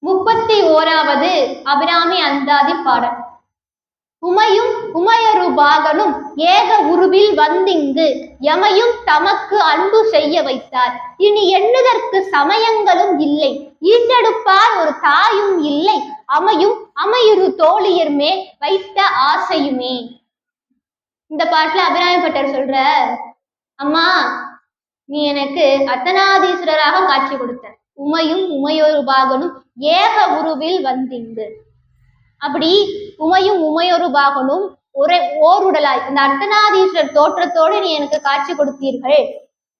31வது அபிராமி அந்தாதி பாடல். உமையும் உமையொரு பாகனும் ஏக உருவில் வந்திங்கு எமையும் தமக்கு அன்பு செய்ய வைத்தார். இனி எண்ணுதற்கு சமயங்களும் இல்லை, ஈண்டெடுப்பார் ஒரு தாயும் இல்லை, அமையும் அமையுறு தோழியர் மேல் வைத்த ஆசையுமே. இந்த பாட்டுல அபிராமி பட்டர் சொல்ற, அம்மா நீ எனக்கு அர்த்தநாதீஸ்வரராக காட்சி கொடுத்த, உமையும் உமையொரு பாகனும் ஏக உருவில் வந்திங்கு. அப்படி உமையும் உமையொரு பாகனும் ஓருடலாய் இந்த அர்த்தநாதீஸ்வரர் தோற்றத்தோடு நீ எனக்கு காட்சி கொடுத்தீர்கள்,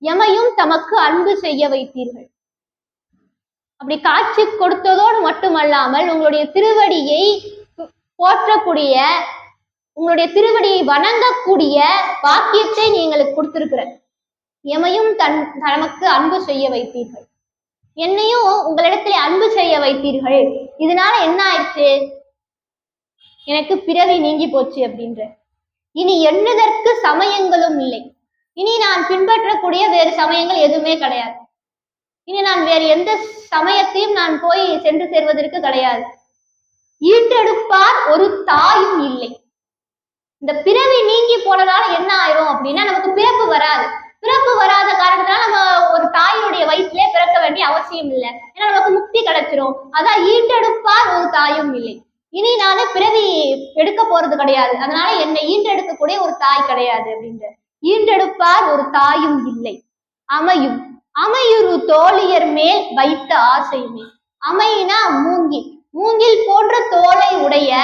எமையும் தமக்கு அன்பு செய்ய வைத்தீர்கள். அப்படி காட்சி கொடுத்ததோடு மட்டுமல்லாமல் உங்களுடைய திருவடியை போற்றக்கூடிய, உங்களுடைய திருவடியை வணங்கக்கூடிய பாக்கியத்தை நீ எங்களுக்கு கொடுத்திருக்கிற. எமையும் தமக்கு அன்பு செய்ய வைத்தீர்கள், என்னையும் உங்களிடத்துல அன்பு செய்ய வைத்தீர்கள். இதனால என்ன ஆயிடுச்சு, எனக்கு பிறவி நீங்கி போச்சு அப்படின்ற. இனி எண்ணுதற்கு சமயங்களும் இல்லை, இனி நான் பின்பற்றக்கூடிய வேறு சமயங்கள் எதுவுமே கிடையாது. இனி நான் வேறு எந்த சமயத்தையும் நான் போய் சென்று சேர்வதற்கு கிடையாது. ஈன்றெடுப்பார் ஒரு தாயும் இல்லை. இந்த பிறவி நீங்கி போனதால என்ன ஆயிரும் அப்படின்னா, நமக்கு பிறப்பு வராது. பிறப்பு வராத காரணத்தினால நம்ம ஒரு தாயினுடைய வயிற்றிலே பிறக்க வேண்டிய அவசியம் இல்லை, ஏன்னா நமக்கு முக்தி கிடைச்சிரும். அதான் ஈன்றெடுப்பார் ஒரு தாயும் இல்லை. இனி நானே பிறவி எடுக்க போறது கிடையாது, அதனால என்னை ஈன்றெடுக்கக்கூடிய ஒரு தாய் கிடையாது அப்படின்ற. ஈன்றெடுப்பார் ஒரு தாயும் இல்லை, அமையும் அமையுறு தோழியர் மேல் வைத்த ஆசையுமே. அமையினா மூங்கில், மூங்கில் போன்ற தோலை உடைய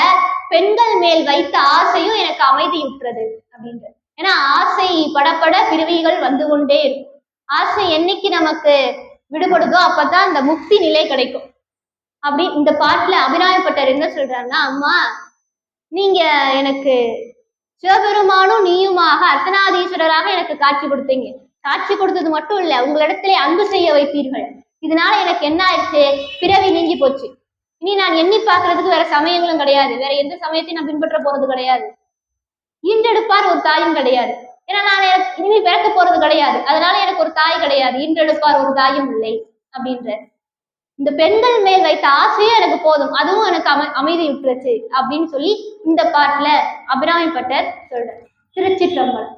பெண்கள் மேல் வைத்த ஆசையும் எனக்கு அமைதியுற்றது அப்படின்ற. ஏன்னா ஆசை படப்பட பிறவிகள் வந்து கொண்டே இருக்கும். ஆசை என்னைக்கு நமக்கு விடுபடுதோ அப்பதான் இந்த முக்தி நிலை கிடைக்கும். அப்படி இந்த பாட்டுல அபிராமி பட்டர் என்ன சொல்றாங்கன்னா, அம்மா நீங்க எனக்கு சிவபெருமானும் நீயுமாக அர்த்தநாதீஸ்வரராக எனக்கு காட்சி கொடுத்தீங்க. காட்சி கொடுத்தது மட்டும் இல்ல, உங்களிடத்திலே அன்பு செய்ய வைத்தீர்கள். இதனால எனக்கு என்ன ஆயிடுச்சு, பிறவி நீங்கி போச்சு. இனி நான் எண்ணி பார்க்கறதுக்கு வேற சமயங்களும் கிடையாது, வேற எந்த சமயத்தையும் நான் பின்பற்ற போறது கிடையாது. ஈன்றெடுப்பார் ஒரு தாயும் கிடையாது, ஏன்னா நான் இனிமே பிறக்க போறது கிடையாது, அதனால எனக்கு ஒரு தாய் கிடையாது. ஈன்றெடுப்பார் ஒரு தாயும் இல்லை அப்படின்ற. இந்த பெண்கள் மேல் வைத்த ஆசையும் எனக்கு போதும், அதுவும் எனக்கு அமைதி விட்டுருச்சு அப்படின்னு சொல்லி இந்த பாட்டுல அபிராமி பட்டர் சொல்ற. திருச்சிற்றம்பலம்.